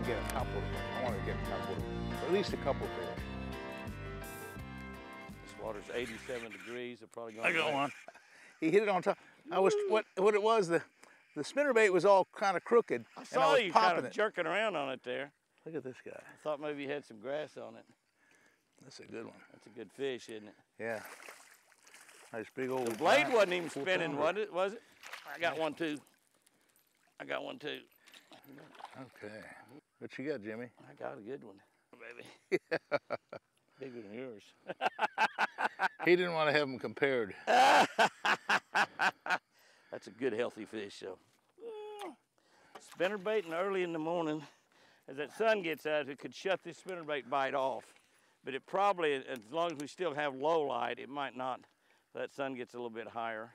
get a couple. I want to get a couple, or at least a couple fish. This water's 87 degrees. They're probably going. I got one. He hit it on top. I was what it was. The spinnerbait was all kind of crooked. I saw you kind of it. jerking around on it there. Look at this guy. I thought maybe you had some grass on it. That's a good one. That's a good fish, isn't it? Yeah. Nice big old. The blade wasn't even spinning, was it? I got one too. I got one too. Okay. What you got, Jimmy? I got a good one, baby. Bigger than yours. He didn't want to have them compared. That's a good, healthy fish, though. Spinnerbaiting early in the morning, as that sun gets out, it could shut this spinnerbait bite off. But it probably, as long as we still have low light, it might not. That sun gets a little bit higher.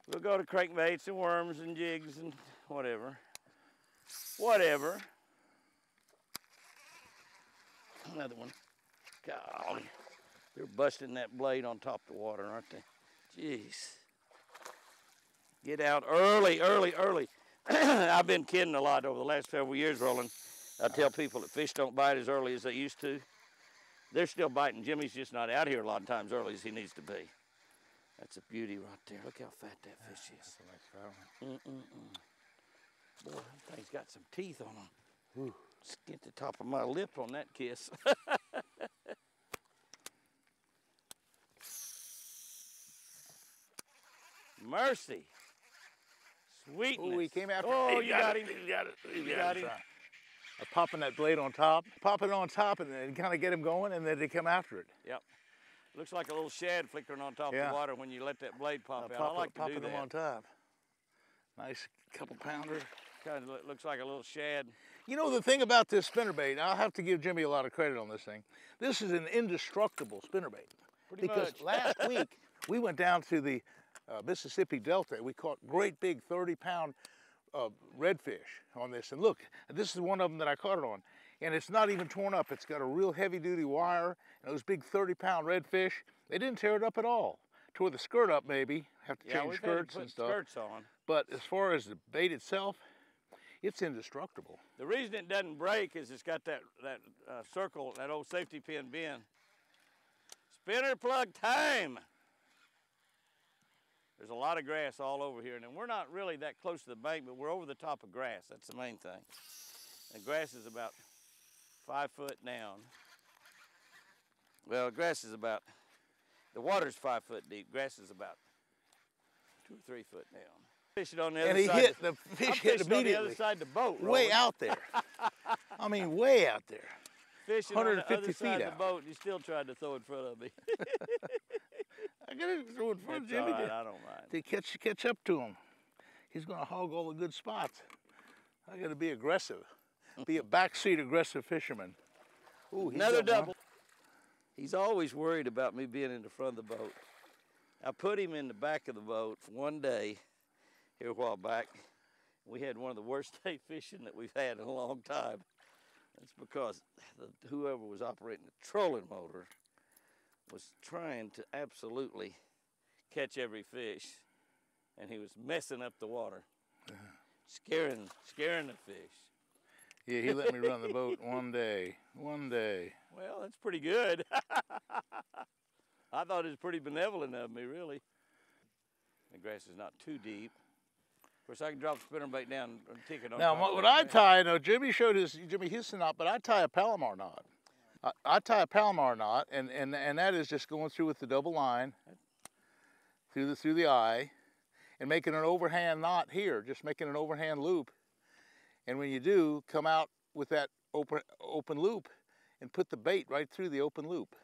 We'll go to crankbaits and worms and jigs and whatever. Whatever. Another one. Golly. They're busting that blade on top of the water, aren't they? Jeez. Get out early, early, early. I've been kidding a lot over the last several years, Roland. I tell people that fish don't bite as early as they used to. They're still biting. Jimmy's just not out here a lot of times early as he needs to be. That's a beauty right there. Look how fat that fish is. That's a nice fat one. Boy, that thing's got some teeth on them. Ooh. Just get the top of my lip on that kiss. Mercy. Sweetness. Oh, he came after. Oh, you got him. You got it. You got him. Popping that blade on top, pop it on top, and then kind of get him going, and then they come after it. Yep. Looks like a little shad flickering on top of the water when you let that blade pop out. I like to do that. Popping them on top. Nice couple pounder. Kind of looks like a little shad. You know the thing about this spinnerbait, I'll have to give Jimmy a lot of credit on this thing. This is an indestructible spinnerbait. Pretty because much. Last week we went down to the Mississippi Delta. We caught great big 30-pound redfish on this. And look, this is one of them that I caught it on. And it's not even torn up. It's got a real heavy-duty wire. And those big 30-pound redfish, they didn't tear it up at all. Tore the skirt up maybe. Have to change skirts and stuff. Skirts on. But as far as the bait itself, it's indestructible. The reason it doesn't break is it's got that circle, that old safety pin bend. Spinner plug time. There's a lot of grass all over here, and we're not really that close to the bank, but we're over the top of grass. That's the main thing. And grass is about 5 foot down. Well, grass is about, the water's 5 foot deep. Grass is about 2 or 3 foot down. Fishing on the other side. And he hit, the fish hit immediately. On the other side of the boat, Roland. Way out there. I mean, way out there. Fishing 150 on the other side of the boat, he still tried to throw in front of me. I got to throw in front of Jimmy. Right, I don't mind. To catch up to him. He's going to hog all the good spots. I got to be aggressive. Be a backseat aggressive fisherman. Ooh, another double. He's always worried about me being in the front of the boat. I put him in the back of the boat for one day here a while back. We had one of the worst day fishing that we've had in a long time. That's because whoever was operating the trolling motor was trying to absolutely catch every fish, and he was messing up the water, scaring the fish. Yeah, he let me run the boat one day. Well, that's pretty good. I thought it was pretty benevolent of me, really. The grass is not too deep. Of course, I can drop the spinnerbait down and take it on. Now, what I tie, Jimmy showed his knot, but I tie a Palomar knot. I tie a Palomar knot, and that is just going through with the double line through the eye, and making an overhand knot here, just making an overhand loop. And when you do, come out with that open loop and put the bait right through the open loop,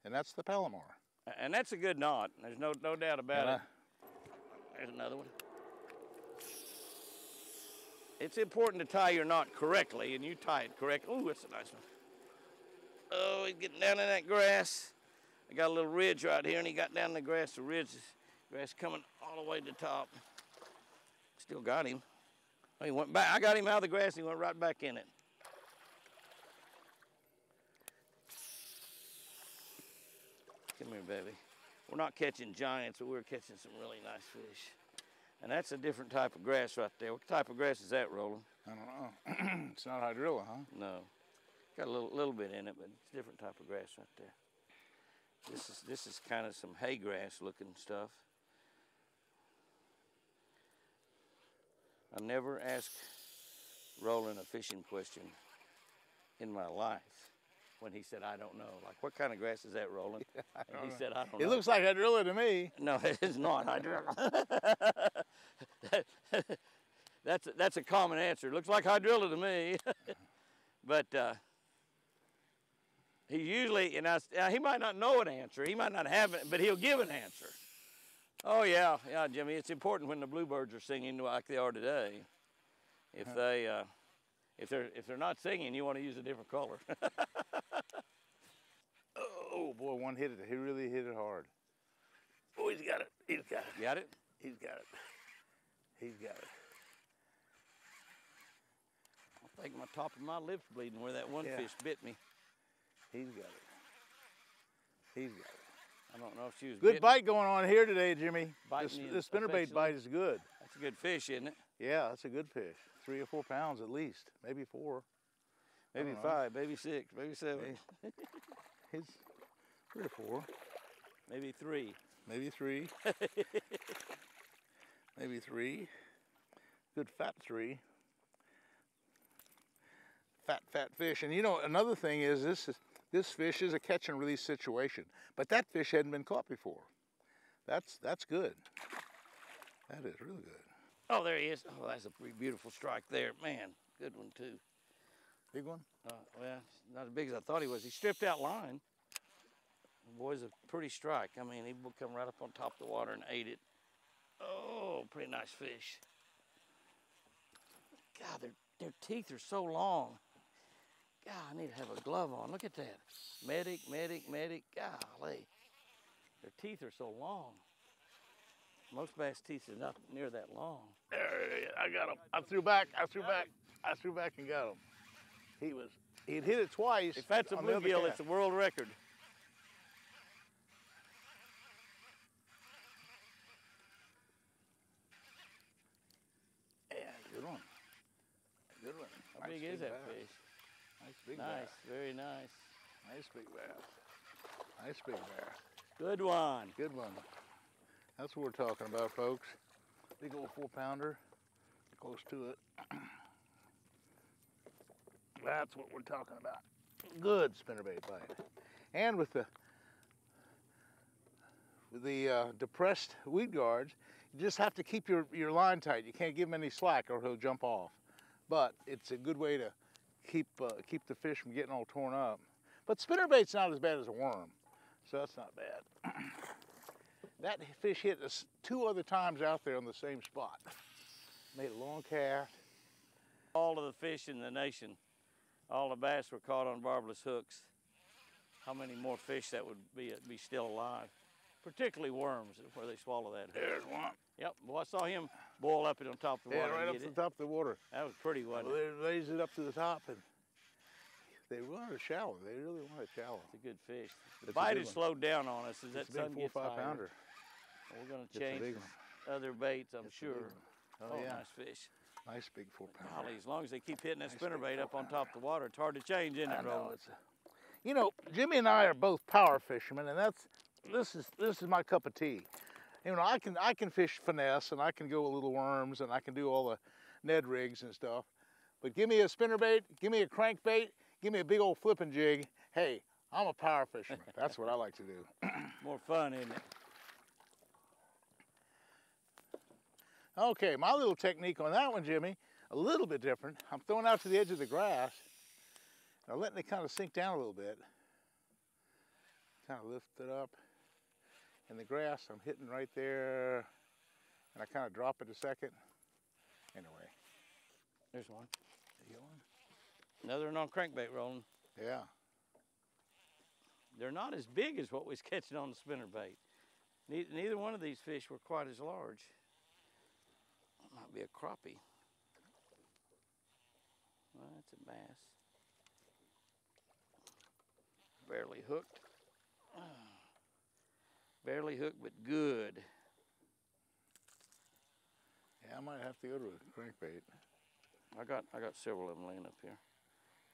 and that's the Palomar. And that's a good knot. There's no doubt about it. There's another one. It's important to tie your knot correctly, and you tie it correctly. Ooh, that's a nice one. Oh, he's getting down in that grass. I got a little ridge right here, and he got down in the grass. The ridge, grass coming all the way to the top. Still got him. Oh, he went back. I got him out of the grass, and he went right back in it. Come here, baby. We're not catching giants, but we're catching some really nice fish. And that's a different type of grass right there. What type of grass is that, Roland? I don't know. It's not hydrilla, huh? No. Got a little bit in it, but it's a different type of grass right there. This is kind of some hay grass looking stuff. I never asked Roland a fishing question in my life when he said, I don't know. Like, what kind of grass is that, Roland? And he said, I don't know. It looks like hydrilla to me. No, it is not hydrilla. That's a common answer. It looks like hydrilla to me. But he usually, he might not know an answer. He might not have it, but he'll give an answer. Oh yeah, Jimmy. It's important when the bluebirds are singing like they are today. If they're not singing, you want to use a different color. Oh boy, one hit it. He really hit it hard. Oh, he's got it. He's got it. Got it? He's got it. He's got it. I think my top of my lip's bleeding where that one fish bit me. He's got it. He's got it. I don't know if she was good bite going on here today, Jimmy. This spinnerbait bite is good. That's a good fish, isn't it? Yeah, that's a good fish. 3 or 4 pounds at least, maybe 4. Maybe 5, maybe 6, maybe 7. He's 3 or 4. Maybe 3. Maybe 3. Maybe 3. Good fat 3. Fat fish. And you know, another thing is this fish is a catch and release situation, but that fish hadn't been caught before. That's good. That is really good. Oh, there he is. Oh, that's a pretty beautiful strike there. Man, good one too. Big one? Well, not as big as I thought he was. He stripped out line. The boy's a pretty strike. I mean, he will come right up on top of the water and ate it. Oh, pretty nice fish. God, their teeth are so long. God, I need to have a glove on. Look at that. Medic. Golly. Their teeth are so long. Most bass teeth are not near that long. There, I got him. I threw back and got him. He'd hit it twice. If that's a bluegill, it's a world record. Yeah, good one. Good one. How big is that fish? Nice big bear. Very nice. Nice big bear. Nice big bear. Good one. Good one. That's what we're talking about, folks. Big old 4-pounder. Close to it. That's what we're talking about. Good spinnerbait bite. And with the depressed weed guards, you just have to keep your line tight. You can't give him any slack or he'll jump off. But it's a good way to keep the fish from getting all torn up. But spinnerbait's not as bad as a worm, so that's not bad. That fish hit us 2 other times out there on the same spot. Made a long cast. All of the fish in the nation, all the bass were caught on barbless hooks. How many more fish that would be still alive? Particularly worms, where they swallow that hook. There's one. Yep, well, I saw him boil up it on top of the water. Yeah, right up to the top of the water. That was pretty, wasn't it? They raised it up to the top, and they wanted it shallow. They really wanted it shallow. It's a good fish. The bite has slowed down on us as that sun gets 4 or 5 higher. pounder. We're going to change other baits, I'm sure. Oh, yeah. Nice fish. Nice big 4-pounder. Golly, as long as they keep hitting that spinnerbait up on top of the water, it's hard to change, isn't it, Roland? You know, Jimmy and I are both power fishermen, and this is my cup of tea. You know, I can fish finesse, and I can go a little worms, and I can do all the Ned rigs and stuff. But give me a spinnerbait, give me a crankbait, give me a big old flipping jig. Hey, I'm a power fisherman. That's what I like to do. More fun, isn't it? Okay, my little technique on that one, Jimmy, a little bit different. I'm throwing out to the edge of the grass. I'm letting it kind of sink down a little bit. Kind of lift it up. In the grass, I'm hitting right there, and I kind of drop it a second. Anyway. There's one. You get one? Another non-crankbait, Roland. Yeah. They're not as big as what was catching on the spinnerbait. Neither one of these fish were quite as large. Might be a crappie. Well, that's a bass. Barely hooked. Barely hooked, but good. Yeah, I might have to go to a crankbait. I got several of them laying up here.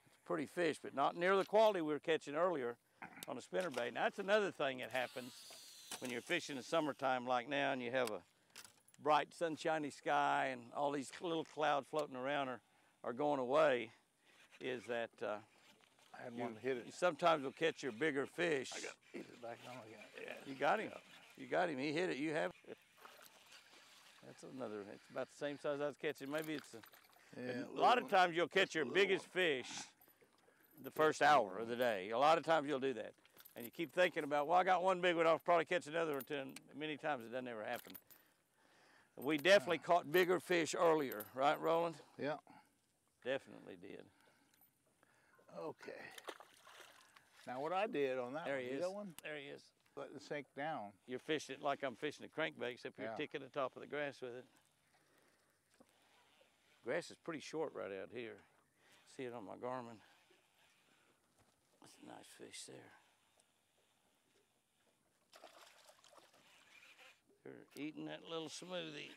It's a pretty fish, but not near the quality we were catching earlier on a spinnerbait. Now that's another thing that happens when you're fishing in summertime like now and you have a bright sunshiny sky and all these little clouds floating around are going away, is that I had one hit it. you sometimes will catch your bigger fish. I got it back on again. Yeah, you got him. You got him. He hit it. You have it. That's another. It's about the same size I was catching. Maybe it's a lot of times you'll catch your biggest fish the first hour of the day. A lot of times you'll do that. And you keep thinking about, well, I got one big one, I'll probably catch another one. Many times it doesn't ever happen. We definitely caught bigger fish earlier, right, Roland? Yeah. Definitely did. Okay. Now what I did on that There one, he you is. got one? There he is. Let it sink down. You're fishing it like I'm fishing a crankbait, except you're Yeah. ticking the top of the grass with it. Grass is pretty short right out here. See it on my Garmin. That's a nice fish there. They're eating that little smoothie.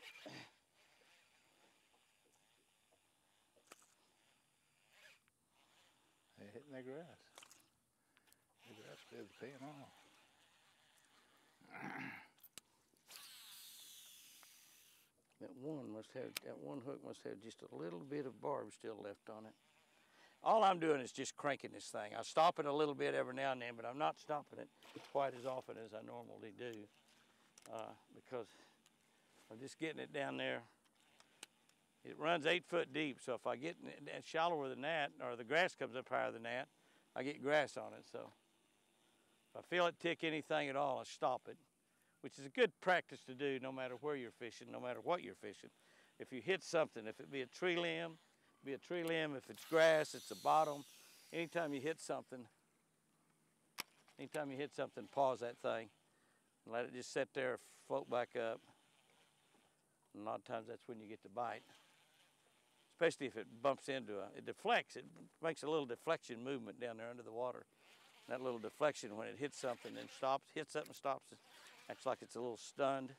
They're hitting that grass. The grass bed's paying off. That one hook must have just a little bit of barb still left on it. All I'm doing is just cranking this thing. I stop it a little bit every now and then, but I'm not stopping it quite as often as I normally do because I'm just getting it down there. It runs 8 foot deep, so if I get it shallower than that, or the grass comes up higher than that, I get grass on it. So if I feel it tick anything at all, I stop it, which is a good practice to do no matter where you're fishing, no matter what you're fishing. If you hit something, if it be a tree limb, be a tree limb. If it's grass, it's the bottom. Anytime you hit something, pause that thing and let it just sit there, float back up. And a lot of times that's when you get the bite. Especially if it bumps into it deflects. It makes a little deflection movement down there under the water. That little deflection when it hits something and stops, hits something, stops, acts like it's a little stunned.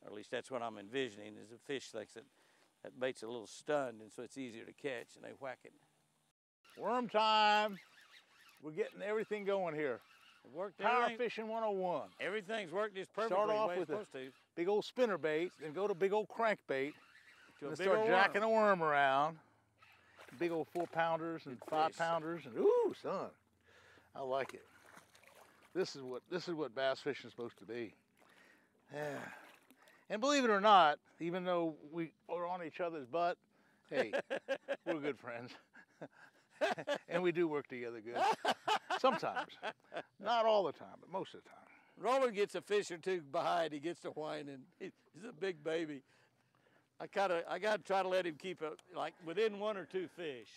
Or at least that's what I'm envisioning, is the fish thinks that bait's a little stunned, and so it's easier to catch, and they whack it. Worm time. We're getting everything going here. It worked. Power fishing 101. Everything's worked just perfectly Start the off way with it's supposed to. big old spinner bait, then go to big old crankbait, To a and big start old jacking worm. a worm around. Big old 4-pounders and Big 5-pounders, and ooh, son, I like it. This is what bass fishing is supposed to be. Yeah. And believe it or not, even though we are on each other's butt, hey, we're good friends. And we do work together good. Sometimes. Not all the time, but most of the time. Roland gets a fish or two behind. He gets to whining. He's a big baby. I gotta try to let him keep it like within 1 or 2 fish.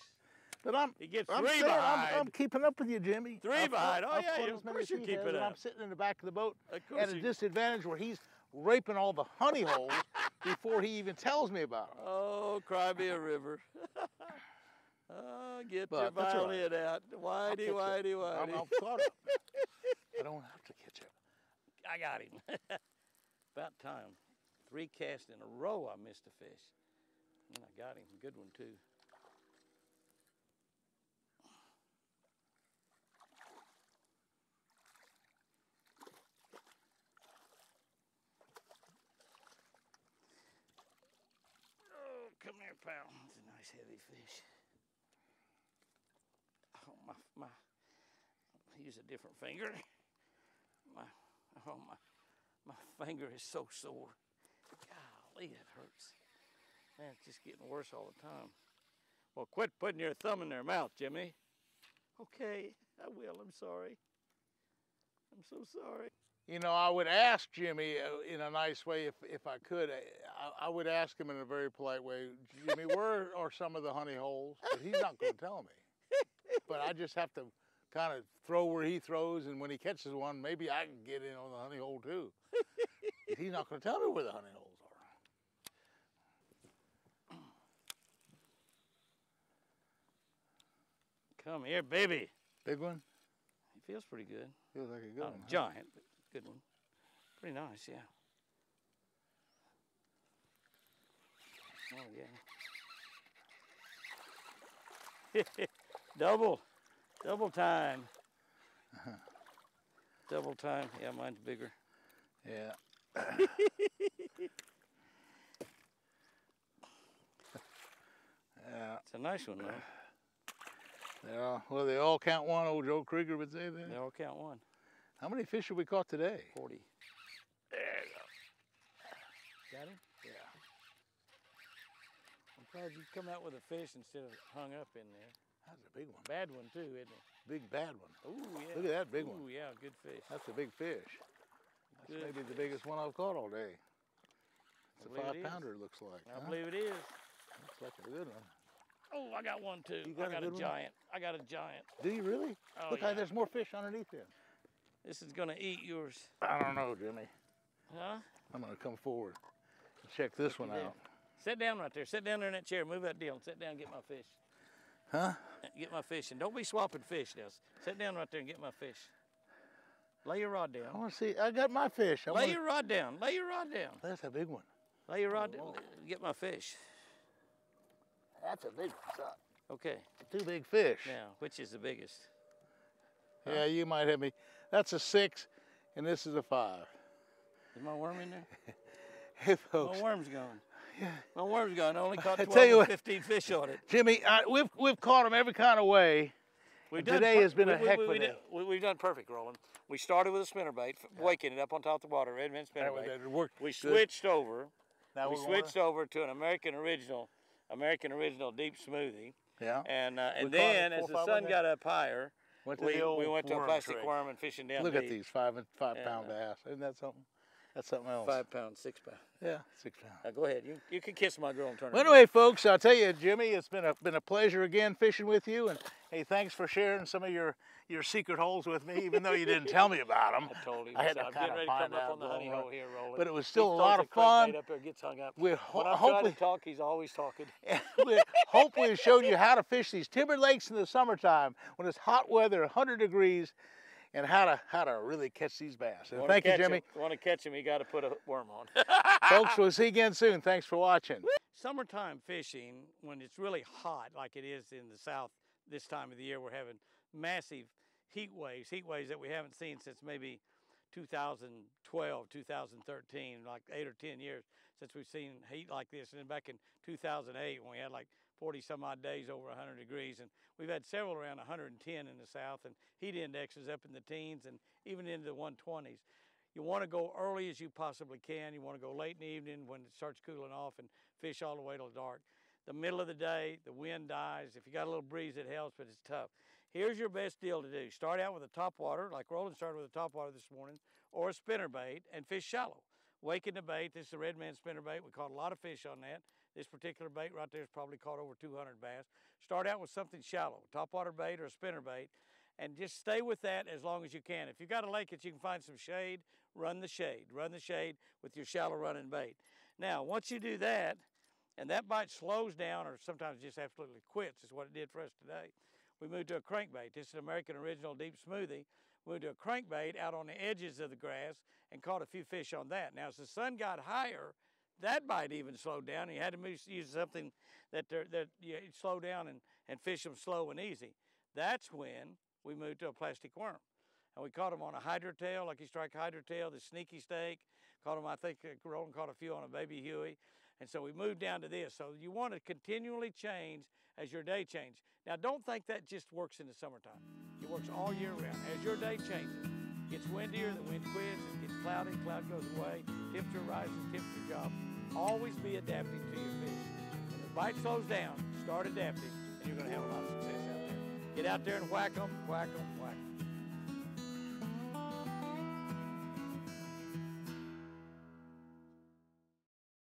But He gets I'm 3 saying, behind. I'm keeping up with you, Jimmy. 3 I've behind. caught- Oh I've yeah, caught of as many course you as he keep has, it and I'm up. sitting in the back of the boat Of course at a you- disadvantage where he's raping all the honey holes before he even tells me about them. Oh, cry me a river. Oh, get But your that's all right. violin out. Whitey, whitey, whitey. I'm caught up. I don't have to catch up. I got him. About time. 3 casts in a row I missed a fish. And I got him. Good one, too. Oh, come here, pal. It's a nice heavy fish. Oh, my. Use a different finger. My finger is so sore. Golly, it hurts. Man, it's just getting worse all the time. Well, quit putting your thumb in their mouth, Jimmy. Okay, I will. I'm sorry. I'm so sorry. You know, I would ask Jimmy in a nice way if I could. I would ask him in a very polite way, Jimmy, where are some of the honey holes? But he's not going to tell me. But I just have to kind of throw where he throws, and when he catches one, maybe I can get in on the honey hole too. He's not going to tell me where the honey holes are. Come here, baby. Big one? He feels pretty good. Feels like a good Not one. Huh? giant, but good one. Pretty nice, yeah. Oh, yeah. Double time. Double time. Yeah, mine's bigger. Yeah. Yeah. It's a nice one, though. Yeah. Well, they all count one. Old Joe Krieger would say that. They all count one. How many fish have we caught today? 40. There you go. Got him? Yeah. I'm glad you come out with a fish instead of hung up in there. That's a big one. Bad one, too, isn't it? Big bad one. Ooh, yeah. Look at that big one. Ooh, yeah, good fish. That's a big fish. That's Good maybe the fish. biggest one I've caught all day. It's a I believe it 5-pounder, it looks like. I believe it is. Looks like a good one. Oh, I got one, too. You got I got a a good one? giant. I got a giant. Do you really? Oh, Look, yeah. there's more fish underneath him. This is going to eat yours. I don't know, Jimmy. Huh? I'm going to come forward and check this one there. out. Sit down right there. Sit down there in that chair. Move that deal and sit down and get my fish. Huh? Get my fish. And don't be swapping fish now. Sit down right there and get my fish. Lay your rod I down. want to see. I got my fish. Lay your rod down. Lay your rod down. That's a big one. Lay your rod down. Get my fish. That's a big one. Okay. Two big fish. Now, which is the biggest? Yeah, you might have me. That's a 6, and this is a 5. Is my worm in there? Hey, folks. My worm's gone. My worm's gone. I only caught I 12 tell you or what, 15 fish on it. Jimmy, we've caught them every kind of way. Today has been a heck of a day. We've done perfect, Roland. We started with a spinnerbait, waking it up on top of the water, red mint spinnerbait. That worked We good. switched over. Now We switched over to an American original deep smoothie. Yeah. And We then, caught as 4 or the 5 sun on got up higher, Went to we the old went to a worm plastic trick. worm and fishing down Look deep. at these 5-pound bass. Isn't that something? That's something else. 5 pounds, 6 pounds. Yeah, 6 pounds. Now go ahead. You can kiss my girl and turn Well, her anyway, folks, I'll tell you, Jimmy, it's been a pleasure again fishing with you. And hey, thanks for sharing some of your secret holes with me, even though you didn't tell me about them. I told him. I had to I'm kind getting of ready to find come up out on the long honey run. hole here, Roland. But it was still He a lot throws of fun. crankbait up there, gets hung up. We When I'm trying hopefully to talk, he's always talking. we hope we've shown you how to fish these timber lakes in the summertime when it's hot weather, 100 degrees, and how to really catch these bass. And thank you, Jimmy. Want to catch him, you got to put a worm on. Folks, we'll see you again soon. Thanks for watching. Summertime fishing, when it's really hot like it is in the south this time of the year, we're having massive heat waves that we haven't seen since maybe 2012, 2013, like 8 or 10 years since we've seen heat like this. And then back in 2008 when we had like 40 some odd days over 100 degrees, and we've had several around 110 in the south, and heat indexes up in the teens and even into the 120s. You want to go early as you possibly can. You want to go late in the evening when it starts cooling off and fish all the way till dark. The middle of the day, the wind dies. If you got a little breeze, it helps, but it's tough. Here's your best deal to do. Start out with a topwater, like Roland started with a topwater this morning, or a spinnerbait, and fish shallow. Waking the bait. This is a red man spinnerbait. We caught a lot of fish on that. This particular bait right there has probably caught over 200 bass. Start out with something shallow, topwater bait or a spinnerbait, and just stay with that as long as you can. If you've got a lake that you can find some shade, run the shade. Run the shade with your shallow running bait. Now, once you do that, and that bite slows down or sometimes just absolutely quits, is what it did for us today, we moved to a crankbait. This is an American original deep smoothie. We moved to a crankbait out on the edges of the grass and caught a few fish on that. Now, as the sun got higher, that bite even slowed down. You had to use something that you slow down and fish them slow and easy. That's when we moved to a plastic worm. And we caught them on a hydro tail, Lucky Strike hydro tail, the sneaky stake. Caught them, I think Roland caught a few on a baby Huey. And so we moved down to this. So you want to continually change as your day changes. Now, don't think that just works in the summertime. It works all year round. As your day changes, it gets windier, the wind quits, it gets cloudy, cloud goes away, temperature rises, temperature drops. Always be adapting to your fish. When the bite slows down, start adapting, and you're going to have a lot of success out there. Get out there and whack them, whack them,